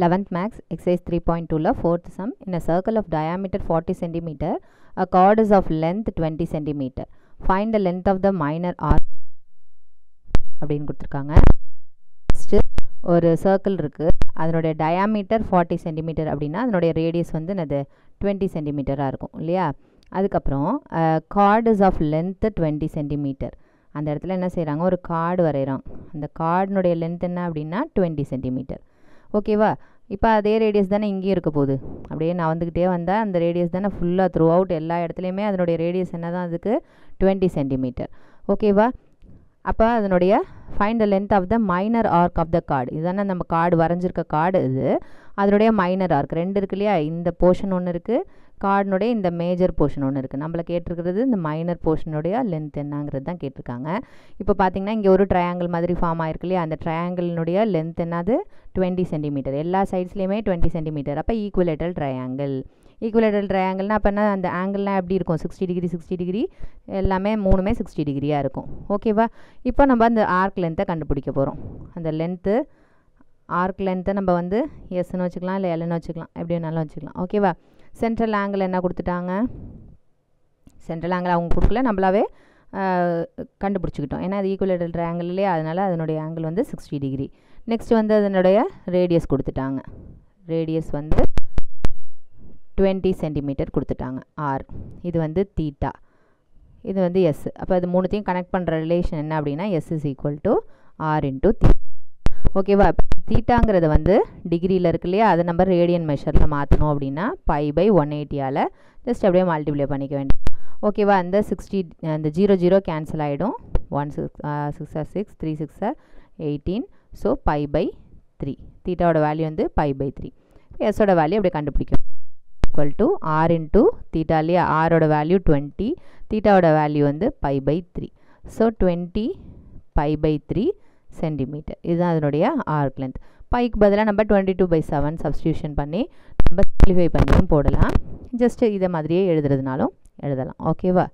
11th max exercise 3.2 fourth sum. In a circle of diameter 40 cm, a chord is of length 20 cm. Find the length of the minor arc. அப்படின்னு கொடுத்துருக்காங்க. ஒரு circle இருக்கு, அதனுடைய diameter 40 centimetre அப்படின்னா அதனுடைய radius வந்து என்னது 20 சென்டிமீட்டராக இருக்கும் இல்லையா. அதுக்கப்புறம் chord is of length 20 centimetre. அந்த இடத்துல என்ன செய்கிறாங்க, ஒரு கார்டு வரைகிறாங்க. அந்த கார்டினுடைய லென்த் என்ன அப்படின்னா 20 சென்டிமீட்டர். ஓகேவா. இப்போ அதே ரேடியஸ் தானே இங்கேயும் இருக்க போகுது. அப்படியே நான் வந்துக்கிட்டே வந்தால் அந்த ரேடியஸ் தானே ஃபுல்லாக த்ரூ அவுட் எல்லா இடத்துலையுமே அதனுடைய ரேடியஸ் என்ன தான் அதுக்கு 20 சென்டிமீட்டர். ஓகேவா. அப்போ அதனுடைய find the length of the minor arc of the chord. இதுதானே நம்ம கார்டு வரைஞ்சிருக்க கார்டு. இது அதனுடைய மைனர் ஆர்க் ரெண்டு இருக்கு இல்லையா. இந்த போர்ஷன் ஒன்று இருக்குது, கார்டினுடைய இந்த மேஜர் போர்ஷன் ஒன்று இருக்குது. நம்மளை கேட்டிருக்கிறது இந்த மைனர் போர்ஷனுடைய லென்த் என்னங்கிறது தான் கேட்டிருக்காங்க. இப்போ பார்த்தீங்கன்னா இங்கே ஒரு ட்ரையாங்கிள் மாதிரி ஃபார்ம் ஆயிருக்கு இல்லையா. அந்த ட்ரையாங்கிளினுடைய லென்த் என்னது 20 சென்டிமீட்டர். எல்லா சைட்ஸ்லேயுமே 20 சென்டிமீட்டர். அப்போ ஈக்குவலேட்டல் ட்ரையாங்கிள். ஈக்குவலேட்டல் ட்ரையாங்கிள்னா அப்போ என்ன, அந்த ஆங்கிள்லாம் எப்படி இருக்கும், 60 டிகிரி 60 டிகிரி எல்லாமே மூணுமே 60 டிகிரியாக இருக்கும். ஓகேவா. இப்போ நம்ம அந்த ஆர்க் லென்த்தை கண்டுபிடிக்க போகிறோம். அந்த லென்த்து ஆர்க் லென்த்தை நம்ம வந்து எஸ்ன்னு வச்சுக்கலாம், இல்லை எல்ன்னு வச்சுக்கலாம், எப்படி வேணாலும் வச்சுக்கலாம். ஓகேவா. சென்ட்ரல் ஆங்கிள் என்ன கொடுத்துட்டாங்க, சென்ட்ரல் ஆங்கிள் அவங்க கொடுக்கல, நம்மளாவே கண்டுபிடிச்சிக்கிட்டோம். ஏன்னா அது ஈக்குவலேட்டல் ட்ரையாங்கிள் இல்லையா, அதனால் அதனுடைய ஆங்கிள் வந்து 60 டிகிரி. நெக்ஸ்ட் வந்து அதனுடைய ரேடியஸ் கொடுத்துட்டாங்க. ரேடியஸ் வந்து 20 சென்டிமீட்டர் கொடுத்துட்டாங்க. ஆர் இது வந்து தீட்டா, இது வந்து எஸ். அப்போ அது மூணுத்தையும் கனெக்ட் பண்ணுற ரிலேஷன் என்ன அப்படின்னா S is equal to R into theta. ஓகேவா. தீட்டாங்கிறது வந்து டிகிரியில் இருக்கு இல்லையா, அதை நம்ம ரேடியன் மெஷரில் மாற்றணும் அப்படின்னா π/180 ஜஸ்ட் அப்படியே மல்டிப்ளை பண்ணிக்க வேண்டியது. ஓகேவா. அந்த 60 அந்த 0 0 கேன்சல் ஆகிடும். 1 6 6 3 6 18. ஸோ π/3. தீட்டாவோட வேல்யூ வந்து π/3. எஸ்ஸோட வேல்யூ அப்படியே கண்டுபிடிக்கும். Equal to R into theta இல்லையா. ஆரோட வேல்யூ 20, தீட்டாவோட வேல்யூ வந்து π/3. So 20 π/3 centimetre. இதுதான் அதனுடைய ஆர்க் லென்த். பைக்கு பதிலாக நம்ம 22/7 சப்ஸ்டியூஷன் பண்ணி நம்ம சிம்பிளிஃபை பண்ணியும் போடலாம். ஜஸ்ட் இதை மாதிரியே எழுதுறதுனாலும் எழுதலாம். ஓகேவா.